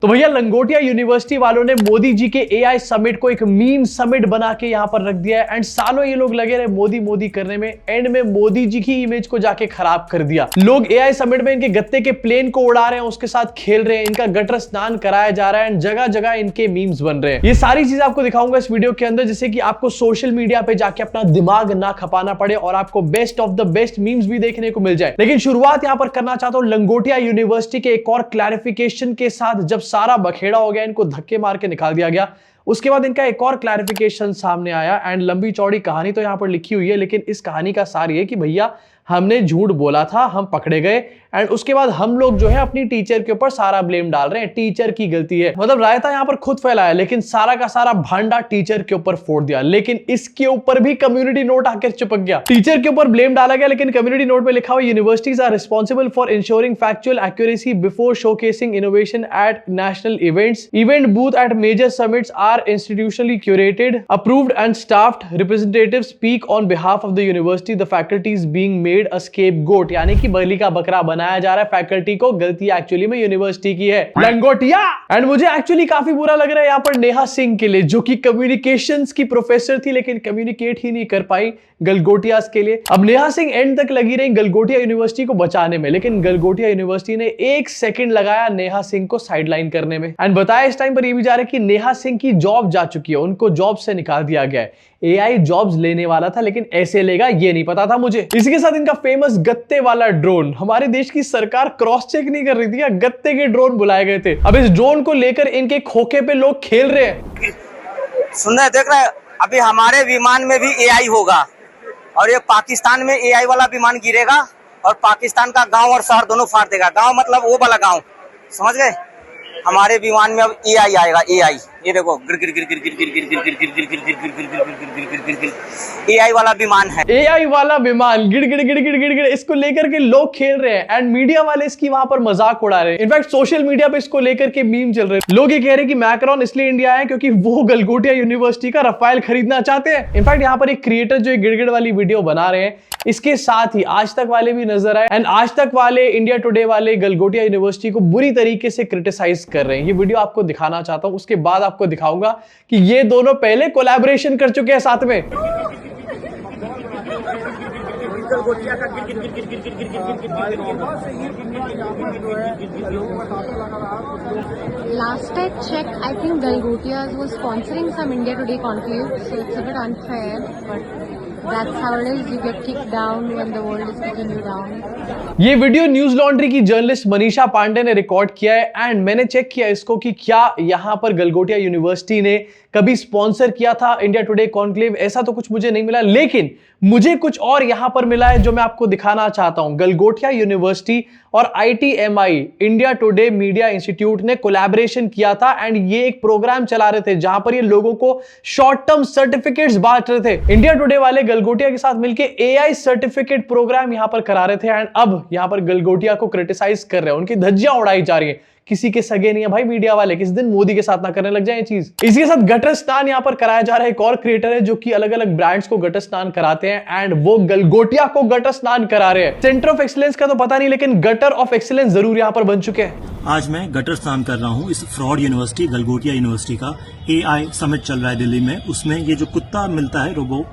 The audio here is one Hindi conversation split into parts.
तो भैया लंगोटिया यूनिवर्सिटी वालों ने मोदी जी के एआई समिट को एक मीम समिट बना के यहां पर रख दिया है एंड सालों ये लोग लगे रहे मोदी मोदी करने में, एंड में मोदी जी की इमेज को जाके खराब कर दिया। लोग एआई समिट में इनके गत्ते के प्लेन को उड़ा रहे हैं, उसके साथ खेल रहे हैं, इनका गटर स्नान कराया जा रहा है एंड जगह जगह इनके मीम्स बन रहे हैं। ये सारी चीज आपको दिखाऊंगा इस वीडियो के अंदर, जिससे कि आपको सोशल मीडिया पे जाके अपना दिमाग ना खपाना पड़े और आपको best of the best memes भी देखने को मिल जाए। लेकिन शुरुआत यहां पर करना चाहता हूं लंगोटिया यूनिवर्सिटी के एक और क्लैरिफिकेशन के साथ। जब सारा बखेड़ा हो गया, इनको धक्के मार के निकाल दिया गया, उसके बाद इनका एक और क्लैरिफिकेशन सामने आया एंड लंबी चौड़ी कहानी तो यहां पर लिखी हुई है, लेकिन इस कहानी का सार ये कि भैया हमने झूठ बोला था, हम पकड़े गए एंड उसके बाद हम लोग जो है अपनी टीचर के ऊपर सारा ब्लेम डाल रहे हैं, टीचर की गलती है। मतलब रायता यहां पर खुद फैलाया लेकिन सारा का सारा भांडा टीचर के ऊपर फोड़ दिया। लेकिन इसके ऊपर भी कम्युनिटी नोट आकर चिपक गया। टीचर के ऊपर ब्लेम डाला गया लेकिन कम्युनिटी नोट में लिखा हुआ universities are responsible for ensuring factual accuracy before showcasing innovation at national events. Event booth at major summits are institutionally curated, approved and staffed representatives speak on behalf of the university, the faculty is being made a scapegoat. यानी कि बलि का बकरा बनाया जा रहा है फैकल्टी को, गलती एक्चुअली में यूनिवर्सिटी की है। लंगोटिया। एंड मुझे एक्चुअली काफी बुरा लग रहा है यहाँ पर नेहा सिंह के लिए, जो कि कम्युनिकेशंस की प्रोफेसर थी लेकिन कम्युनिकेट ही नहीं कर पाई गलगोटियास के लिए। अब नेहा सिंह एंड तक लगी रही गलगोटिया यूनिवर्सिटी को बचाने में, लेकिन गलगोटिया यूनिवर्सिटी ने 1 सेकंड लगाया नेहा सिंह को साइडलाइन करने में। एंड बताया इस टाइम पर ये भी जा रहा है कि नेहा सिंह की जॉब जा चुकी है, उनको जॉब से निकाल दिया गया है। एआई जॉब्स लेने वाला था लेकिन ऐसे लेगा ये नहीं पता था मुझे। इसी के साथ इनका फेमस गत्ते वाला ड्रोन, हमारे देश की सरकार क्रॉस चेक नहीं कर रही थी, या गत्ते के ड्रोन बुलाए गए थे। अब इस ड्रोन को लेकर इनके खोखे पे लोग खेल रहे हैं। सुन रहे देख रहे, अभी हमारे विमान में भी एआई होगा और ये पाकिस्तान में एआई वाला विमान गिरेगा और पाकिस्तान का गांव और शहर दोनों फाड़ देगा। गांव मतलब वो वाला गांव, समझ गए? हमारे विमान में अब एआई आएगा। एआई ये देखो, एआई वाला विमान है। एआई वाला विमान गिड़ गिड़ गिड़ गिड़ गिड़ गिड़, इसको लेकर के लोग खेल रहे हैं एंड मीडिया वाले इसकी वहां पर मजाक उड़ा रहे हैं। इनफैक्ट सोशल मीडिया पे इसको लेकर के मीम चल रहे हैं। लोग ये कह रहे हैं कि मैक्रोन इसलिए इंडिया आए क्योंकि वो गलगोटिया यूनिवर्सिटी का रफाल खरीदना चाहते हैं। इनफैक्ट यहाँ पर एक क्रिएटर जो गिड़ गिड़ वाली वीडियो बना रहे हैं, इसके साथ ही आज तक वाले भी नजर आए एंड आज तक वाले, इंडिया टुडे वाले गलगोटिया यूनिवर्सिटी को बुरी तरीके से क्रिटिसाइज कर रहे हैं। ये वीडियो आपको दिखाना चाहता हूं, उसके बाद आपको दिखाऊंगा कि ये दोनों पहले कोलैबोरेशन कर चुके हैं साथ में। Last I checked, I think Galgotias was sponsoring some India Today conclave, so it's a bit unfair, but that's how it is. You get kicked down when the world is kicking you down. ये वीडियो न्यूज लॉन्ड्री की जर्नलिस्ट मनीषा पांडे ने रिकॉर्ड किया है एंड मैंने चेक किया इसको कि क्या यहां पर गलगोटिया यूनिवर्सिटी ने कभी स्पॉन्सर किया था इंडिया टुडे कॉन्क्लेव। ऐसा तो कुछ मुझे नहीं मिला, लेकिन मुझे कुछ और यहां पर मिला है जो मैं आपको दिखाना चाहता हूं। गलगोटिया यूनिवर्सिटी और ITMI, India today media institute ने कोलैबोरेशन किया था एंड ये एक प्रोग्राम चला रहे थे जहां पर ये लोगों को शॉर्ट टर्म सर्टिफिकेट्स बांट रहे थे। इंडिया टुडे वाले गलगोटिया के साथ मिलकर AI सर्टिफिकेट प्रोग्राम यहां पर करा रहे थे एंड अब यहां पर गलगोटिया को क्रिटिसाइज कर रहे हैं, उनकी धज्जियां उड़ाई जा रही है। किसी के सगे नहीं है भाई मीडिया वाले, किसी दिन मोदी के साथ ना करने लग जाए ये चीज। इसी के साथ गटर स्नान यहां पर कराया जा रहा है। एक और क्रिएटर है जो कि अलग अलग ब्रांड्स को गटर स्नान कराते हैं एंड वो गलगोटिया को गटर स्नान करा रहे हैं। सेंटर ऑफ एक्सीलेंस का तो पता नहीं, लेकिन गटर ऑफ एक्सीलेंस जरूर यहां पर बन चुके हैं। आज मैं गटर स्नान कर रहा हूँ इस फ्रॉड यूनिवर्सिटी गलगोटिया यूनिवर्सिटी का एआई समिट चल रहा है दिल्ली में। उसमें ये जो कुत्ता मिलता है रोबो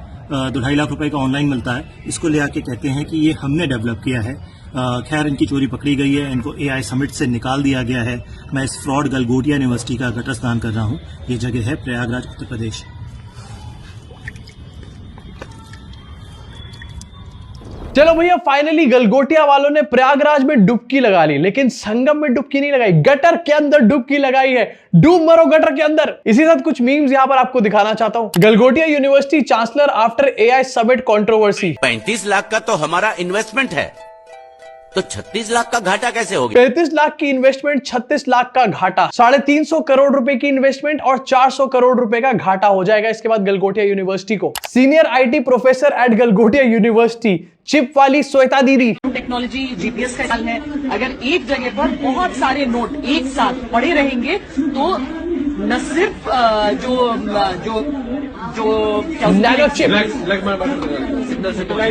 2.5 लाख रुपए का ऑनलाइन मिलता है, इसको ले आके कहते हैं कि ये हमने डेवलप किया है। खैर इनकी चोरी पकड़ी गई है, इनको एआई समिट से निकाल दिया गया है। मैं इस फ्रॉड गलगोटिया यूनिवर्सिटी का गटर स्नान कर रहा हूँ। ये जगह है प्रयागराज, उत्तर प्रदेश। चलो भैया, फाइनली गलगोटिया वालों ने प्रयागराज में डुबकी लगा ली, लेकिन संगम में डुबकी नहीं लगाई, गटर के अंदर डुबकी लगाई है। डूब मरो गटर के अंदर। इसी साथ कुछ मीम्स यहां पर आपको दिखाना चाहता हूं। Galgotia university chancellor after AI summit controversy. 35 lakh का तो हमारा इन्वेस्टमेंट है, तो 36 लाख का घाटा कैसे हो गया? 35 लाख की इन्वेस्टमेंट, 36 लाख का घाटा। 350 करोड़ रुपए की इन्वेस्टमेंट और 400 करोड़ रुपए का घाटा हो जाएगा इसके बाद गलगोटिया यूनिवर्सिटी को। Senior IT professor at Galgotia university, chip वाली श्वेता दीदी। टेक्नोलॉजी GPS का साल है, अगर एक जगह पर बहुत सारे नोट एक साथ पड़े रहेंगे तो न सिर्फ जो नैनो चिप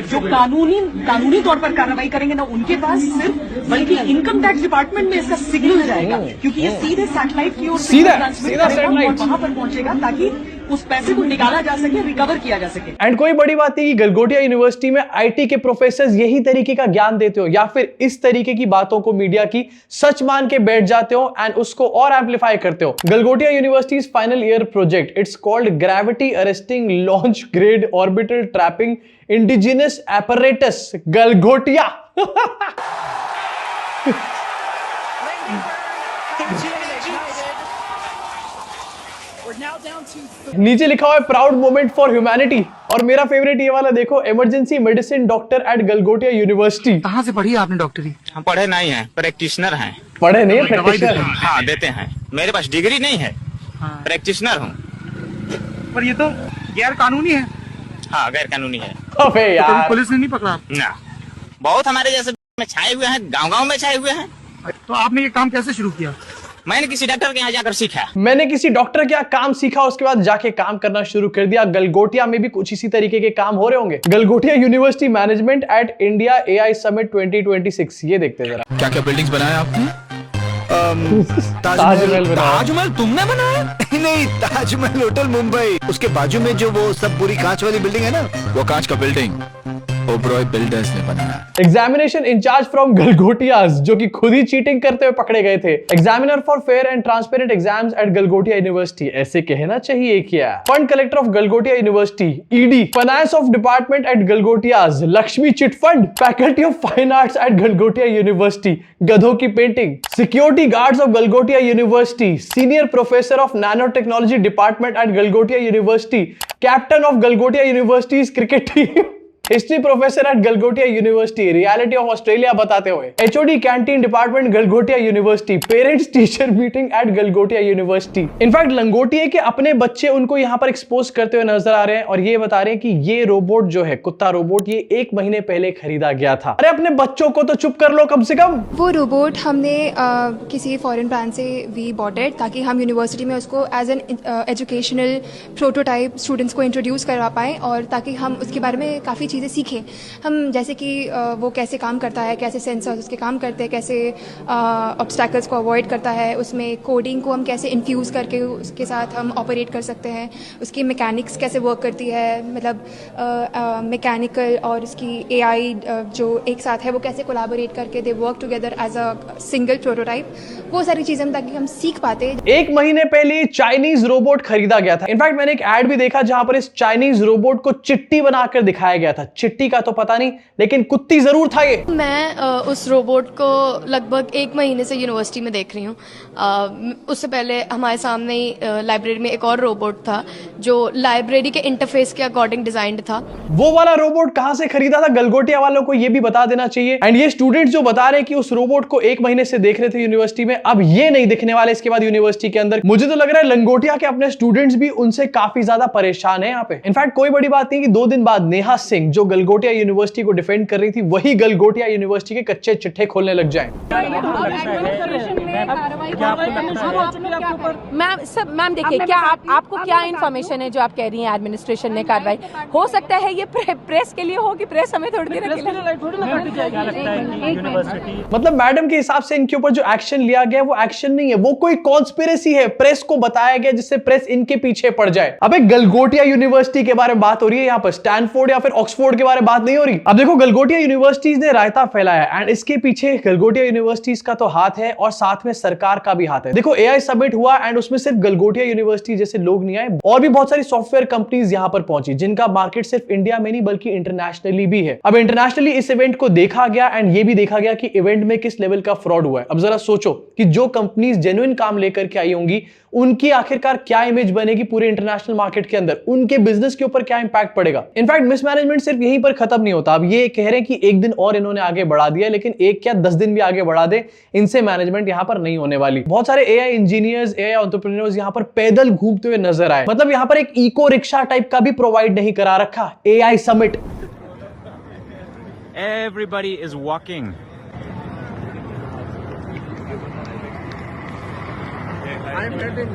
जो कानूनी तौर पर कार्रवाई करेंगे ना उनके पास सिर्फ, बल्कि इनकम टैक्स डिपार्टमेंट में इसका सिग्नल जाएगा, क्योंकि ये सीधे सैटेलाइट की ओर सीधा और वहां पर पहुंचेगा ताकि उस पैसे को निकाला जा सके, रिकवर किया जा सके। एंड कोई बड़ी बात नहीं कि गलगोटिया यूनिवर्सिटी में आईटी के प्रोफेसर यही तरीके का ज्ञान देते हो या फिर इस तरीके की बातों को मीडिया की सच मान के बैठ जाते हो एंड उसको और एम्पलीफाई करते हो। Galgotia university final year project, it's called gravity arresting launch grade orbital trapping indigenous apparatus Galgotia. नीचे लिखा हुआ है प्राउड मोमेंट फॉर ह्यूमैनिटी, और मेरा फेवरेट ये वाला देखो, emergency medicine doctor at Galgotia university. कहाँ से पढ़ी आपने डॉक्टरी? हम पढ़े नहीं हैं, प्रैक्टिशनर हैं। पढ़े नहीं, प्रैक्टिशनर। हाँ देते हैं, मेरे पास डिग्री नहीं है, प्रैक्टिशनर हूँ। पर ये तो गैर कानूनी है। हाँ गैर कानूनी है। अबे यार, पुलिस ने नहीं पकड़ा ना, बहुत हमारे जैसे में छाए हुए हैं, गांव-गांव में छाए हुए हैं। तो आपने ये काम कैसे शुरू किया? मैंने किसी डॉक्टर के यहाँ जाकर सीखा। मैंने किसी डॉक्टर के यहाँ काम सीखा, उसके बाद जाके काम करना शुरू कर दिया। गलगोटिया में भी कुछ इसी तरीके के काम हो रहे होंगे। Galgotia university management eight India AI summit 2026। ये देखते हैं जरा। क्या क्या बिल्डिंग्स बनाया आपने? ताजमहल बनाया। ताजमहल तुमने बनाया? नहीं, ताजमहल होटल मुंबई, उसके बाजू में जो वो सब पूरी कांच वाली बिल्डिंग है ना, वो कांच का बिल्डिंग ओबरॉय बिल्डर्स ने बनाया। एग्जामिनेशन इंचार्ज फ्रॉम गलगोटियाज, जो कि खुद ही चीटिंग करते हुए पकड़े गए थे। Examiner for fair and transparent exams at Galgotia university, ऐसे कहना चाहिए क्या। Fund collector of Galgotia university ED, finance of department at Galgotias Lakshmi chit fund, faculty of fine arts at Galgotia university गधों की पेंटिंग, security guards of Galgotia university, senior professor of nano technology department at Galgotia university, captain of Galgotia university cricket team, history professor at Galgotia university, reality of Australia बताते हुए, HOD canteen department Galgotia university, parents teacher meeting at Galgotia university. In fact लंगोटिया के अपने बच्चे उनको यहाँ पर एक्सपोज करते हुए नजर आ रहे हैं और ये बता रहे हैं कि ये रोबोट जो है, कुत्ता रोबोट, ये 1 महीने पहले खरीदा गया था। अरे अपने बच्चों को तो चुप कर लो कम से कम। वो रोबोट हमने किसी फॉरेन ब्रांड से वी बॉट इट, ताकि हम यूनिवर्सिटी में उसको as an educational prototype students को इंट्रोड्यूस करवा पाएँ, और ताकि हम उसके बारे में काफ़ी चीज़ें सीखें। हम जैसे कि वो कैसे काम करता है, कैसे सेंसर्स उसके काम करते हैं, कैसे ऑब्स्टैकल्स को अवॉइड करता है, उसमें कोडिंग को हम कैसे इन्फ्यूज़ करके उसके साथ हम ऑपरेट कर सकते हैं, उसकी मैकेनिक्स कैसे वर्क करती है, मतलब मैकेनिकल और उसकी एआई जो एक साथ है वो कैसे कोलैबोरेट करके they work together as a single prototype, वो सारी चीज़ें ताकि हम सीख पाते। 1 महीने पहले चाइनीज रोबोट खरीदा गया था। इनफैक्ट मैंने एक एड भी देखा जहां पर इस चाइनीज रोबोट को चिट्टी बनाकर दिखाया गया था। चिट्टी का तो पता नहीं, लेकिन कुत्ती जरूर था ये। मैं उस रोबोट को लगभग 1 महीने से यूनिवर्सिटी में देख रही हूँ। उससे पहले हमारे सामने ही लाइब्रेरी में एक और रोबोट था जो लाइब्रेरी के इंटरफेस के अकॉर्डिंग डिजाइंड था। वो वाला रोबोट कहां से खरीदा था, गलगोटिया वालों को ये भी बता देना चाहिए। एंड ये स्टूडेंट्स जो बता रहे हैं कि उस रोबोट को 1 महीने से देख रहे थे यूनिवर्सिटी में, अब ये नहीं दिखने वाले इसके बाद यूनिवर्सिटी के अंदर। मुझे तो लग रहा है लंगोटिया के अपने स्टूडेंट्स भी उनसे काफी ज्यादा परेशान है यहाँ पे। इनफैक्ट कोई बड़ी बात नहीं कि 2 दिन बाद नेहा सिंह जो गलगोटिया यूनिवर्सिटी को डिफेंड कर रही थी, वही गलगोटिया यूनिवर्सिटी के कच्चे चिट्ठे खोलने लग जाएं। मैम देखिए, क्या आपको क्या इन्फॉर्मेशन है जो आप कह रही हैं एडमिनिस्ट्रेशन ने कार्रवाई? हो सकता है ये प्रेस के लिए हो कि प्रेस हमें थोड़ी देर मतलब मैडम के हिसाब से इनके ऊपर जो एक्शन लिया गया वो एक्शन नहीं है, वो कोई कॉन्स्पिरेसी है, प्रेस को बताया गया जिससे प्रेस इनके पीछे पड़ जाए। अबे गलगोटिया यूनिवर्सिटी के बारे में बात हो रही है यहाँ पर, स्टैनफोर्ड या फिर ऑक्सफोर्ड के बारे में बात नहीं हो रही। अब देखो गलगोटिया यूनिवर्सिटीज ने रायता फैलाया है एंड इसके पीछे गलगोटिया यूनिवर्सिटीज का तो हाथ है और साथ में सरकार का भी हाथ है। देखो एआई समिट हुआ एंड उसमें सिर्फ गलगोटिया यूनिवर्सिटी जैसे लोग नहीं आए, और भी बहुत सारी सॉफ्टवेयर कंपनीज यहां पर पहुंची जिनका मार्केट सिर्फ इंडिया में नहीं बल्कि इंटरनेशनली भी है। अब इंटरनेशनली इस इवेंट को देखा गया एंड ये भी देखा गया कि इवेंट में किस लेवल का फ्रॉड हुआ है। अब जरा सोचो कि जो कंपनीज जेन्युइन काम लेकर के आई होंगी उनकी आखिरकार क्या इमेज बनेगी पूरे इंटरनेशनल मार्केट के अंदर, उनके बिजनेस के ऊपर क्या इंपैक्ट पड़ेगा। इनफैक्ट मिसमैनेजमेंट सिर्फ यहीं पर खत्म नहीं होता। अब ये कह रहे हैं कि 1 दिन और इन्होंने आगे बढ़ा दिया, लेकिन 1 क्या 10 दिन भी आगे बढ़ा दे, इनसे मैनेजमेंट यहां पर नहीं होने वाली। बहुत सारे एआई इंजीनियर्स, एआई एंटरप्रेन्योर्स यहां पर पैदल घूमते हुए नजर आए। मतलब यहां पर एक इको रिक्शा टाइप का भी प्रोवाइड नहीं करा रखा AI summit. Everybody is walking. I'm getting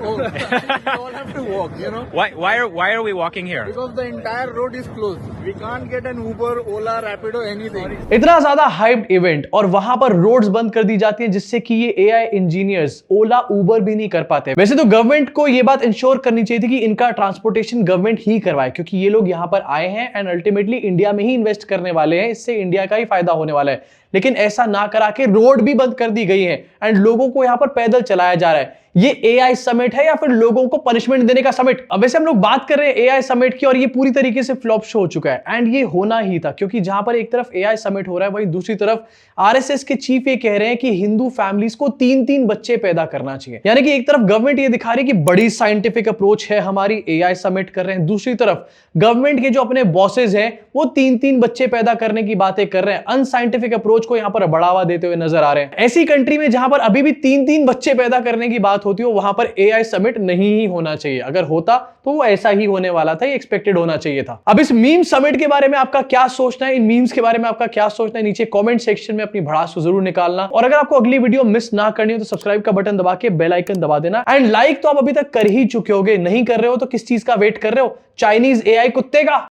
all have to walk, you know. Why are we walking here? Because the entire road is closed. We can't get an Uber, Ola, Rapido, anything. इतना ज्यादा हाइप्ड इवेंट और वहां पर रोड्स बंद कर दी जाती हैं जिससे कि ये एआई इंजीनियर्स ओला उबर भी नहीं कर पाते। वैसे तो गवर्नमेंट को ये बात इंश्योर करनी चाहिए थी कि इनका ट्रांसपोर्टेशन गवर्नमेंट ही करवाए, क्योंकि ये लोग यहां पर आए हैं एंड अल्टीमेटली इंडिया में ही इन्वेस्ट करने वाले हैं, इससे इंडिया का ही फायदा होने वाला है। लेकिन ऐसा ना करा के रोड भी बंद कर दी गई है एंड लोगों को यहां पर पैदल चलाया जा रहा है। ये एआई समिट है या फिर लोगों को पनिशमेंट देने का समिट? अब वैसे हम लोग बात कर रहे हैं एआई समिट की और ये पूरी तरीके से फ्लॉप शो हो चुका है एंड ये होना ही था, क्योंकि जहां पर एक तरफ एआई समिट हो रहा है वहीं दूसरी तरफ आरएसएस के चीफ ये कह रहे हैं कि हिंदू फैमिलीज को 3-3 बच्चे पैदा करना चाहिए। यानी कि एक तरफ गवर्नमेंट ये दिखा रही है कि बड़ी साइंटिफिक अप्रोच है हमारी, एआई समिट कर रहे हैं, दूसरी तरफ गवर्नमेंट के जो अपने बॉसेज हैं वो 3-3 बच्चे पैदा करने की बातें कर रहे हैं, अनसाइंटिफिक अप्रोच को यहां पर बढ़ावा देते हुए नजर आ रहे हैं। ऐसी कंट्री में जहां पर अभी भी 3-3 बच्चे पैदा करने की बात होती हो वहां पर एआई समिट नहीं ही होना चाहिए। अगर होता तो वो ऐसा ही होने वाला था, ये एक्सपेक्टेड होना चाहिए था। अब इस मीम समिट के बारे में आपका क्या सोचना है, इन मीम्स के बारे में आपका क्या सोचना है, नीचे कमेंट सेक्शन में अपनी भड़ास को जरूर निकालना। और अगर आपको अगली वीडियो मिस ना करनी हो तो सब्सक्राइब का बटन दबा के बेल आइकन दबा देना एंड लाइक तो आप अभी तक कर ही चुके होगे, नहीं कर रहे हो तो किस चीज का वेट कर रहे हो? चाइनीज एआई कुत्ते का।